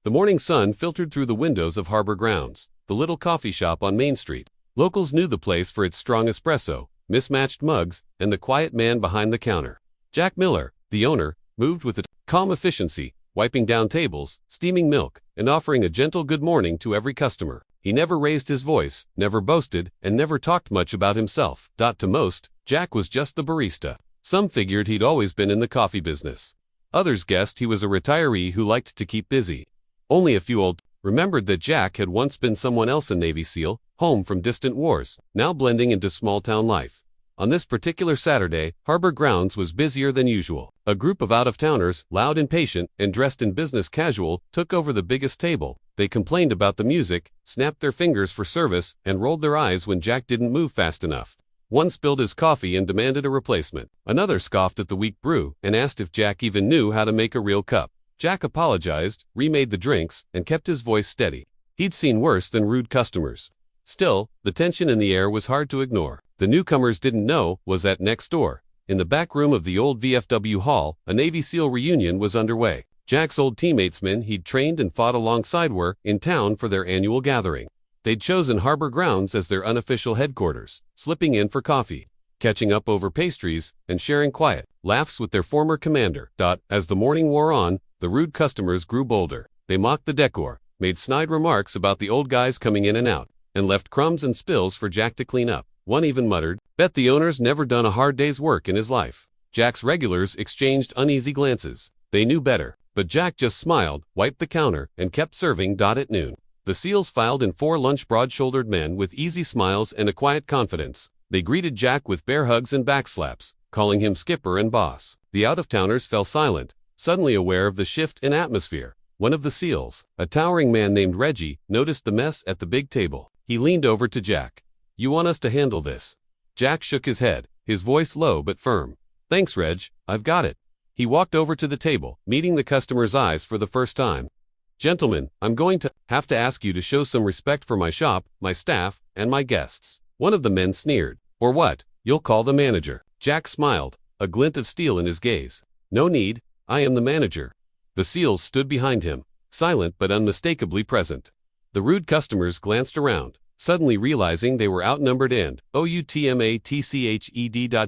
The morning sun filtered through the windows of Harbor Grounds, the little coffee shop on Main Street. Locals knew the place for its strong espresso, mismatched mugs, and the quiet man behind the counter. Jack Miller, the owner, moved with a calm efficiency, wiping down tables, steaming milk, and offering a gentle good morning to every customer. He never raised his voice, never boasted, and never talked much about himself. To most, Jack was just the barista. Some figured he'd always been in the coffee business. Others guessed he was a retiree who liked to keep busy. Only a few old remembered that Jack had once been someone else, a Navy SEAL, home from distant wars, now blending into small-town life. On this particular Saturday, Harbor Grounds was busier than usual. A group of out-of-towners, loud and patient, and dressed in business casual, took over the biggest table. They complained about the music, snapped their fingers for service, and rolled their eyes when Jack didn't move fast enough. One spilled his coffee and demanded a replacement. Another scoffed at the weak brew and asked if Jack even knew how to make a real cup. Jack apologized, remade the drinks, and kept his voice steady. He'd seen worse than rude customers. Still, the tension in the air was hard to ignore. The newcomers didn't know was that next door, in the back room of the old VFW hall, a Navy SEAL reunion was underway. Jack's old teammates, men he'd trained and fought alongside, were in town for their annual gathering. They'd chosen Harbor Grounds as their unofficial headquarters, slipping in for coffee, catching up over pastries, and sharing quiet laughs with their former commander. As the morning wore on, the rude customers grew bolder. They mocked the decor, made snide remarks about the old guys coming in and out, and left crumbs and spills for Jack to clean up. One even muttered, "Bet the owner's never done a hard day's work in his life." Jack's regulars exchanged uneasy glances. They knew better, but Jack just smiled, wiped the counter, and kept serving. At noon, the SEALs filed in, 4 lunch broad-shouldered men with easy smiles and a quiet confidence. They greeted Jack with bear hugs and backslaps, calling him skipper and boss. The out-of-towners fell silent, suddenly aware of the shift in atmosphere. One of the SEALs, a towering man named Reggie, noticed the mess at the big table. He leaned over to Jack. "You want us to handle this?" Jack shook his head, his voice low but firm. "Thanks, Reg, I've got it." He walked over to the table, meeting the customer's eyes for the first time. "Gentlemen, I'm going to have to ask you to show some respect for my shop, my staff, and my guests." One of the men sneered. "Or what? You'll call the manager." Jack smiled, a glint of steel in his gaze. "No need, I am the manager." The SEALs stood behind him, silent but unmistakably present. The rude customers glanced around, suddenly realizing they were outnumbered, and outmatched.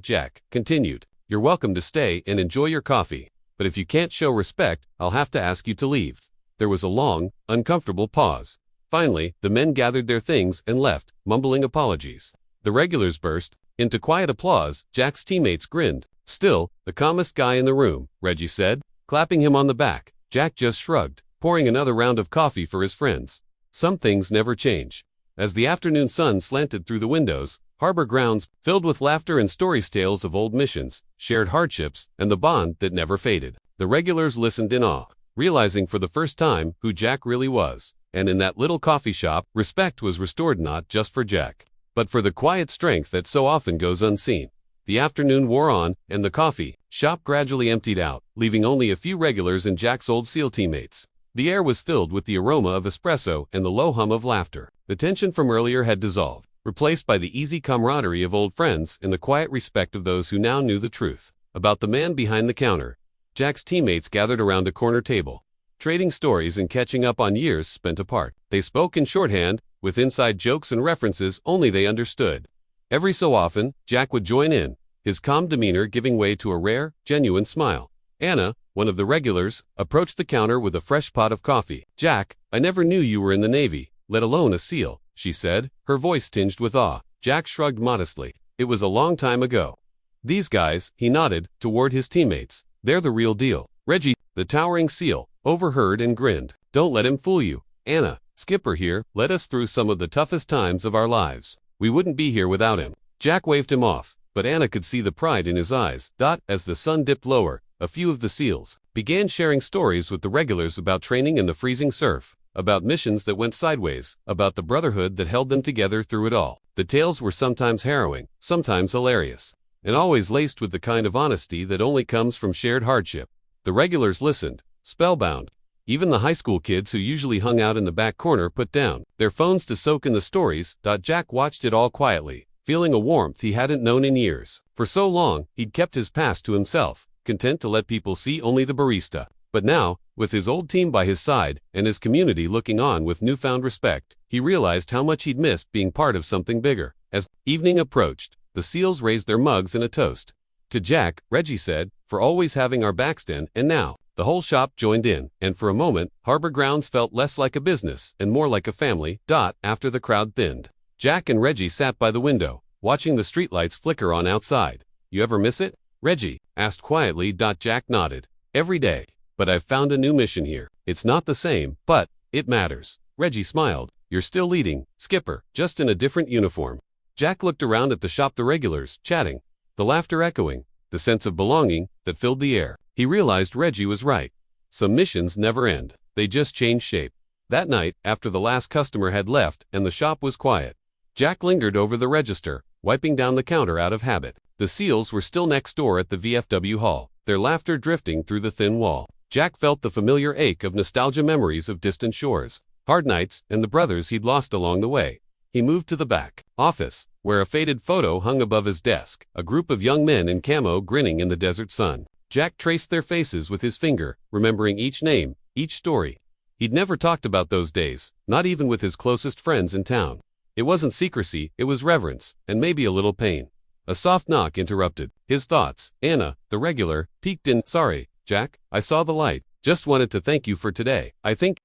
Jack continued, "You're welcome to stay and enjoy your coffee, but if you can't show respect, I'll have to ask you to leave." There was a long, uncomfortable pause. Finally, the men gathered their things and left, mumbling apologies. The regulars burst into quiet applause. Jack's teammates grinned. "Still, the calmest guy in the room," Reggie said, clapping him on the back. Jack just shrugged, pouring another round of coffee for his friends. Some things never change. As the afternoon sun slanted through the windows, Harbor Grounds filled with laughter and stories, tales of old missions, shared hardships, and the bond that never faded. The regulars listened in awe, realizing for the first time who Jack really was. And in that little coffee shop, respect was restored, not just for Jack, but for the quiet strength that so often goes unseen. The afternoon wore on, and the coffee shop gradually emptied out, leaving only a few regulars and Jack's old SEAL teammates. The air was filled with the aroma of espresso and the low hum of laughter. The tension from earlier had dissolved, replaced by the easy camaraderie of old friends and the quiet respect of those who now knew the truth about the man behind the counter. Jack's teammates gathered around a corner table, trading stories and catching up on years spent apart. They spoke in shorthand, with inside jokes and references only they understood. Every so often, Jack would join in, his calm demeanor giving way to a rare, genuine smile. Anna, one of the regulars, approached the counter with a fresh pot of coffee. "Jack, I never knew you were in the Navy, let alone a SEAL," she said, her voice tinged with awe. Jack shrugged modestly. "It was a long time ago. These guys," he nodded toward his teammates, "they're the real deal." Reggie, the towering SEAL, overheard and grinned. "Don't let him fool you. Anna, Skipper here, led us through some of the toughest times of our lives. We wouldn't be here without him." Jack waved him off, but Anna could see the pride in his eyes. As the sun dipped lower, a few of the SEALs began sharing stories with the regulars about training in the freezing surf, about missions that went sideways, about the brotherhood that held them together through it all. The tales were sometimes harrowing, sometimes hilarious, and always laced with the kind of honesty that only comes from shared hardship. The regulars listened, spellbound. Even the high school kids who usually hung out in the back corner put down their phones to soak in the stories. Jack watched it all quietly, feeling a warmth he hadn't known in years. For so long, he'd kept his past to himself, content to let people see only the barista. But now, With his old team by his side and his community looking on with newfound respect, he realized how much he'd missed being part of something bigger. As evening approached, the Seals raised their mugs in a toast. To Jack, Reggie said, for always having our backs turned, and now, the whole shop joined in, and for a moment, Harbor Grounds felt less like a business and more like a family. After the crowd thinned, Jack and Reggie sat by the window, watching the streetlights flicker on outside. You ever miss it? Reggie asked quietly. Jack nodded. Every day. But I've found a new mission here. It's not the same, but it matters. Reggie smiled. You're still leading, Skipper, just in a different uniform. Jack looked around at the shop, the regulars, chatting, the laughter echoing, the sense of belonging that filled the air. He realized Reggie was right. Some missions never end. They just change shape. That night, after the last customer had left and the shop was quiet, Jack lingered over the register, wiping down the counter out of habit. The Seals were still next door at the VFW hall, their laughter drifting through the thin wall. Jack felt the familiar ache of nostalgia, memories of distant shores, hard nights, and the brothers he'd lost along the way. He moved to the back office, where a faded photo hung above his desk, a group of young men in camo grinning in the desert sun. Jack traced their faces with his finger, remembering each name, each story. He'd never talked about those days, not even with his closest friends in town. It wasn't secrecy, it was reverence, and maybe a little pain. A soft knock interrupted his thoughts. Anna, the regular, peeked in. Sorry, Jack, I saw the light. Just wanted to thank you for today. I think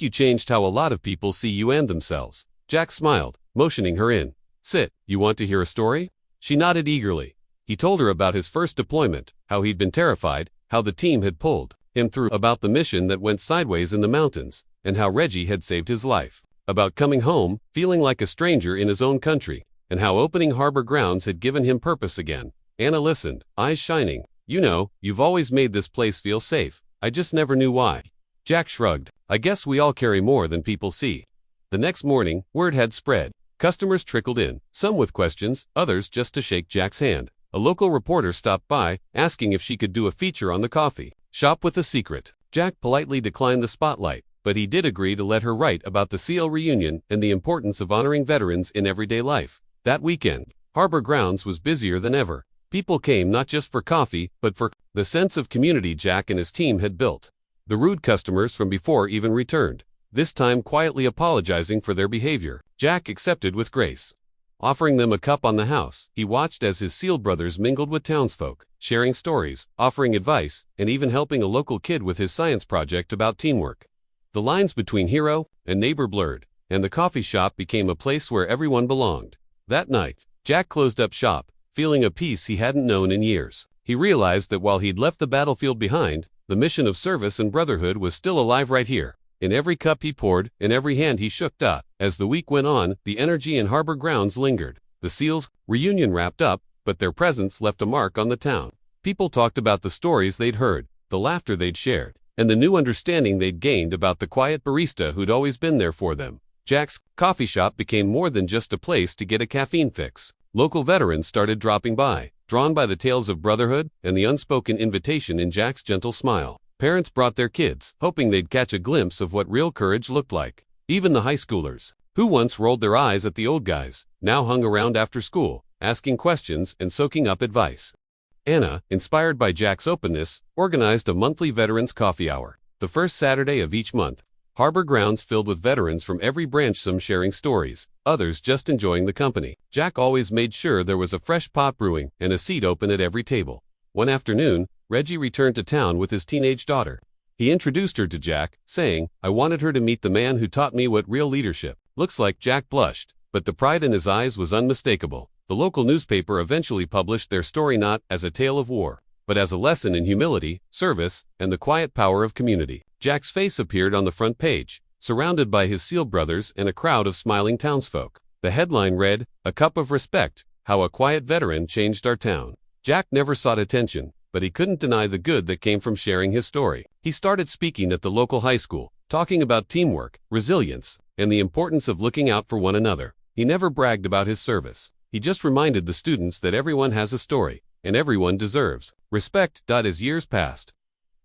you changed how a lot of people see you and themselves. Jack smiled, motioning her in. Sit, you want to hear a story? She nodded eagerly. He told her about his first deployment, how he'd been terrified, how the team had pulled him through, about the mission that went sideways in the mountains, and how Reggie had saved his life, about coming home, feeling like a stranger in his own country, and how opening Harbor Grounds had given him purpose again. Anna listened, eyes shining. You know, you've always made this place feel safe. I just never knew why. Jack shrugged. I guess we all carry more than people see. The next morning, word had spread. Customers trickled in, some with questions, others just to shake Jack's hand. A local reporter stopped by, asking if she could do a feature on the coffee shop with a secret. Jack politely declined the spotlight, but he did agree to let her write about the SEAL reunion and the importance of honoring veterans in everyday life. That weekend, Harbor Grounds was busier than ever. People came not just for coffee, but for the sense of community Jack and his team had built. The rude customers from before even returned, this time quietly apologizing for their behavior. Jack accepted with grace, offering them a cup on the house. He watched as his SEAL brothers mingled with townsfolk, sharing stories, offering advice, and even helping a local kid with his science project about teamwork. The lines between hero and neighbor blurred, and the coffee shop became a place where everyone belonged. That night, Jack closed up shop, feeling a peace he hadn't known in years. He realized that while he'd left the battlefield behind, the mission of service and brotherhood was still alive right here, in every cup he poured, in every hand he shook. As the week went on, the energy in Harbor Grounds lingered. The SEALs' reunion wrapped up, but their presence left a mark on the town. People talked about the stories they'd heard, the laughter they'd shared, and the new understanding they'd gained about the quiet barista who'd always been there for them. Jack's coffee shop became more than just a place to get a caffeine fix. Local veterans started dropping by, drawn by the tales of brotherhood and the unspoken invitation in Jack's gentle smile. Parents brought their kids, hoping they'd catch a glimpse of what real courage looked like. Even the high schoolers, who once rolled their eyes at the old guys, now hung around after school, asking questions and soaking up advice. Anna, inspired by Jack's openness, organized a monthly Veterans Coffee Hour. The first Saturday of each month, Harbor Grounds filled with veterans from every branch, some sharing stories, others just enjoying the company. Jack always made sure there was a fresh pot brewing and a seat open at every table. One afternoon, Reggie returned to town with his teenage daughter. He introduced her to Jack, saying, I wanted her to meet the man who taught me what real leadership looks like. Jack blushed, but the pride in his eyes was unmistakable. The local newspaper eventually published their story not as a tale of war, but as a lesson in humility, service, and the quiet power of community. Jack's face appeared on the front page, surrounded by his SEAL brothers and a crowd of smiling townsfolk. The headline read, A Cup of Respect, How a Quiet Veteran Changed Our Town. Jack never sought attention, but he couldn't deny the good that came from sharing his story. He started speaking at the local high school, talking about teamwork, resilience, and the importance of looking out for one another. He never bragged about his service. He just reminded the students that everyone has a story, and everyone deserves respect. As years passed,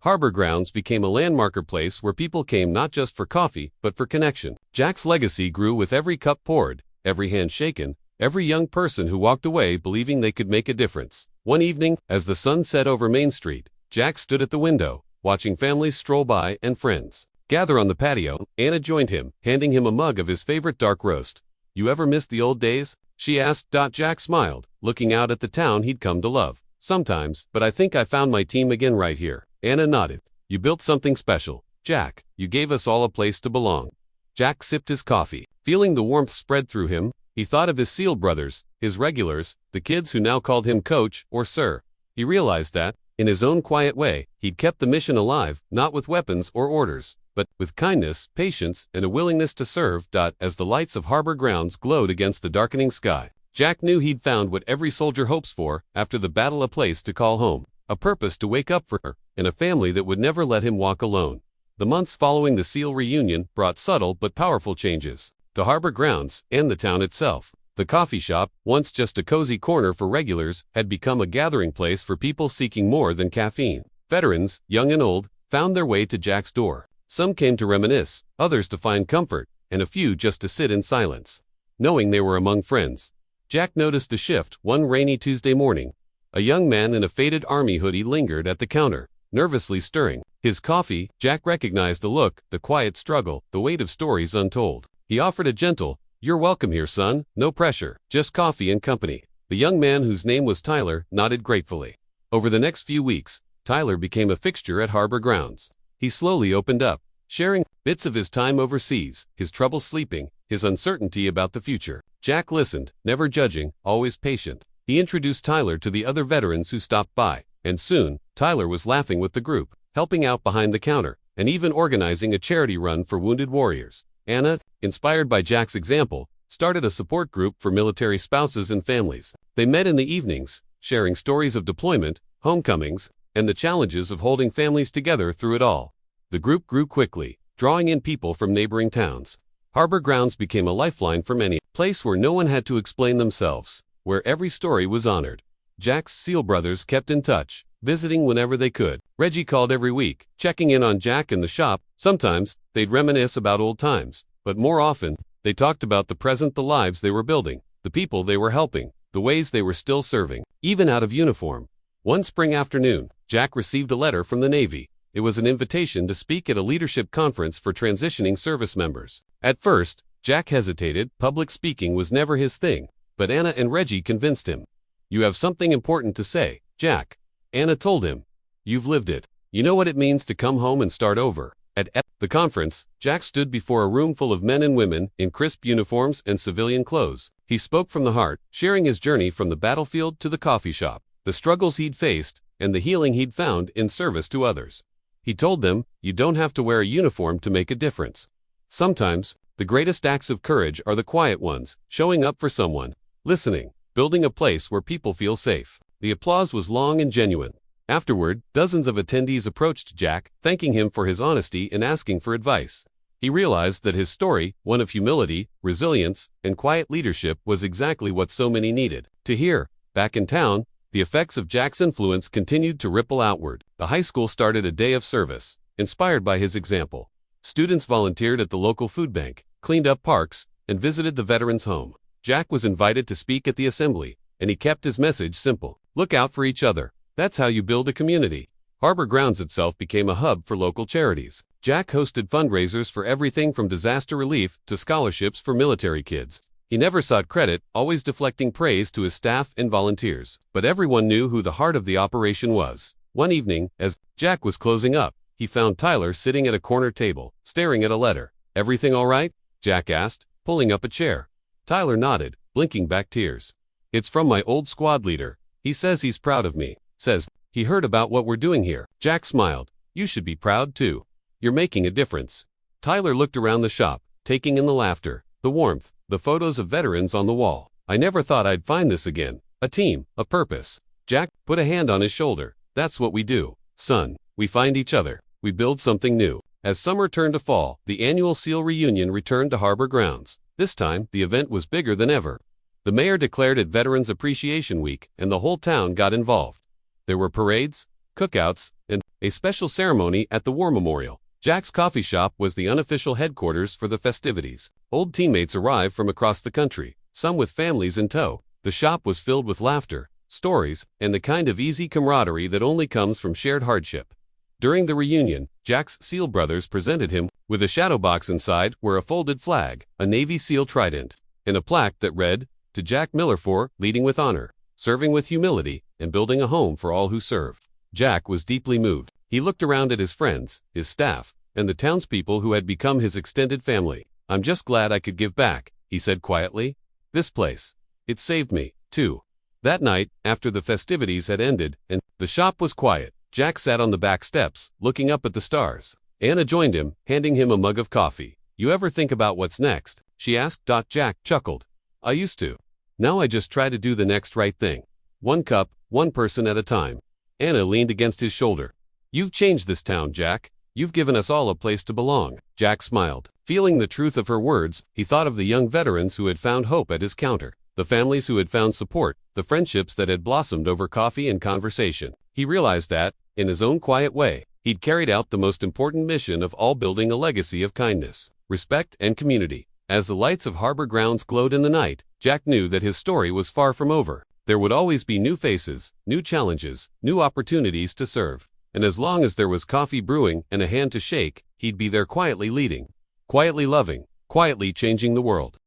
Harbor Grounds became a landmarker place where people came not just for coffee, but for connection. Jack's legacy grew with every cup poured, every hand shaken, every young person who walked away believing they could make a difference. One evening, as the sun set over Main Street, Jack stood at the window, watching families stroll by and friends gather on the patio. Anna joined him, handing him a mug of his favorite dark roast. "You ever miss the old days?" she asked. Jack smiled, looking out at the town he'd come to love. "Sometimes, but I think I found my team again right here." Anna nodded. "You built something special, Jack. You gave us all a place to belong." Jack sipped his coffee. Feeling the warmth spread through him, he thought of his SEAL brothers, his regulars, the kids who now called him Coach or Sir. He realized that, in his own quiet way, he'd kept the mission alive, not with weapons or orders, but with kindness, patience, and a willingness to serve. As the lights of harbor grounds glowed against the darkening sky, Jack knew he'd found what every soldier hopes for after the battle: a place to call home, a purpose to wake up for, and a family that would never let him walk alone. The months following the SEAL reunion brought subtle but powerful changes to harbor grounds and the town itself. The coffee shop, once just a cozy corner for regulars, had become a gathering place for people seeking more than caffeine. Veterans, young and old, found their way to Jack's door. Some came to reminisce, others to find comfort, and a few just to sit in silence, knowing they were among friends. Jack noticed a shift one rainy Tuesday morning. A young man in a faded army hoodie lingered at the counter, nervously stirring his coffee. Jack recognized the look, the quiet struggle, the weight of stories untold. He offered a gentle, "You're welcome here, son. No pressure, just coffee and company." The young man, whose name was Tyler, nodded gratefully. Over the next few weeks, Tyler became a fixture at harbor grounds. He slowly opened up, sharing bits of his time overseas, his trouble sleeping, his uncertainty about the future. Jack listened, never judging, always patient. He introduced Tyler to the other veterans who stopped by, and soon, Tyler was laughing with the group, helping out behind the counter, and even organizing a charity run for wounded warriors. Anna, inspired by Jack's example, started a support group for military spouses and families. They met in the evenings, sharing stories of deployment, homecomings, and the challenges of holding families together through it all. The group grew quickly, drawing in people from neighboring towns. Harbor grounds became a lifeline for many, a place where no one had to explain themselves, where every story was honored. Jack's SEAL brothers kept in touch, visiting whenever they could. Reggie called every week, checking in on Jack in the shop. Sometimes, they'd reminisce about old times, but more often, they talked about the present, the lives they were building, the people they were helping, the ways they were still serving, even out of uniform. One spring afternoon, Jack received a letter from the Navy. It was an invitation to speak at a leadership conference for transitioning service members. At first, Jack hesitated. Public speaking was never his thing, but Anna and Reggie convinced him. "You have something important to say, Jack," Anna told him. "You've lived it. You know what it means to come home and start over." At the conference, Jack stood before a room full of men and women in crisp uniforms and civilian clothes. He spoke from the heart, sharing his journey from the battlefield to the coffee shop, the struggles he'd faced, and the healing he'd found in service to others. He told them, "You don't have to wear a uniform to make a difference. Sometimes, the greatest acts of courage are the quiet ones, showing up for someone, listening, building a place where people feel safe." The applause was long and genuine. Afterward, dozens of attendees approached Jack, thanking him for his honesty and asking for advice. He realized that his story, one of humility, resilience, and quiet leadership, was exactly what so many needed to hear. Back in town, the effects of Jack's influence continued to ripple outward. The high school started a day of service, inspired by his example. Students volunteered at the local food bank, cleaned up parks, and visited the veterans' home. Jack was invited to speak at the assembly, and he kept his message simple: look out for each other. That's how you build a community. Harbor Grounds itself became a hub for local charities. Jack hosted fundraisers for everything from disaster relief to scholarships for military kids. He never sought credit, always deflecting praise to his staff and volunteers. But everyone knew who the heart of the operation was. One evening, as Jack was closing up, he found Tyler sitting at a corner table, staring at a letter. "Everything all right?" Jack asked, pulling up a chair. Tyler nodded, blinking back tears. "It's from my old squad leader. He says he's proud of me. Says he heard about what we're doing here." Jack smiled. "You should be proud too. You're making a difference." Tyler looked around the shop, taking in the laughter, the warmth, the photos of veterans on the wall. "I never thought I'd find this again. A team, a purpose." Jack put a hand on his shoulder. "That's what we do, son. We find each other. We build something new." As summer turned to fall, the annual SEAL reunion returned to Harbor Grounds. This time, the event was bigger than ever. The mayor declared it Veterans Appreciation Week, and the whole town got involved. There were parades, cookouts, and a special ceremony at the War Memorial. Jack's coffee shop was the unofficial headquarters for the festivities. Old teammates arrived from across the country, some with families in tow. The shop was filled with laughter, stories, and the kind of easy camaraderie that only comes from shared hardship. During the reunion, Jack's SEAL brothers presented him with a shadow box. Inside were a folded flag, a Navy SEAL trident, and a plaque that read, "To Jack Miller for leading with honor, serving with humility, and building a home for all who serve." Jack was deeply moved. He looked around at his friends, his staff, and the townspeople who had become his extended family. "I'm just glad I could give back," he said quietly. "This place, it saved me, too." That night, after the festivities had ended and the shop was quiet, Jack sat on the back steps, looking up at the stars. Anna joined him, handing him a mug of coffee. "You ever think about what's next?" she asked. Jack chuckled. "I used to. Now I just try to do the next right thing. One cup, one person at a time." Anna leaned against his shoulder. "You've changed this town, Jack. You've given us all a place to belong." Jack smiled. Feeling the truth of her words, he thought of the young veterans who had found hope at his counter, the families who had found support, the friendships that had blossomed over coffee and conversation. He realized that, in his own quiet way, he'd carried out the most important mission of all, building a legacy of kindness, respect, and community. As the lights of Harbor Grounds glowed in the night, Jack knew that his story was far from over. There would always be new faces, new challenges, new opportunities to serve. And as long as there was coffee brewing and a hand to shake, he'd be there quietly leading, quietly loving, quietly changing the world.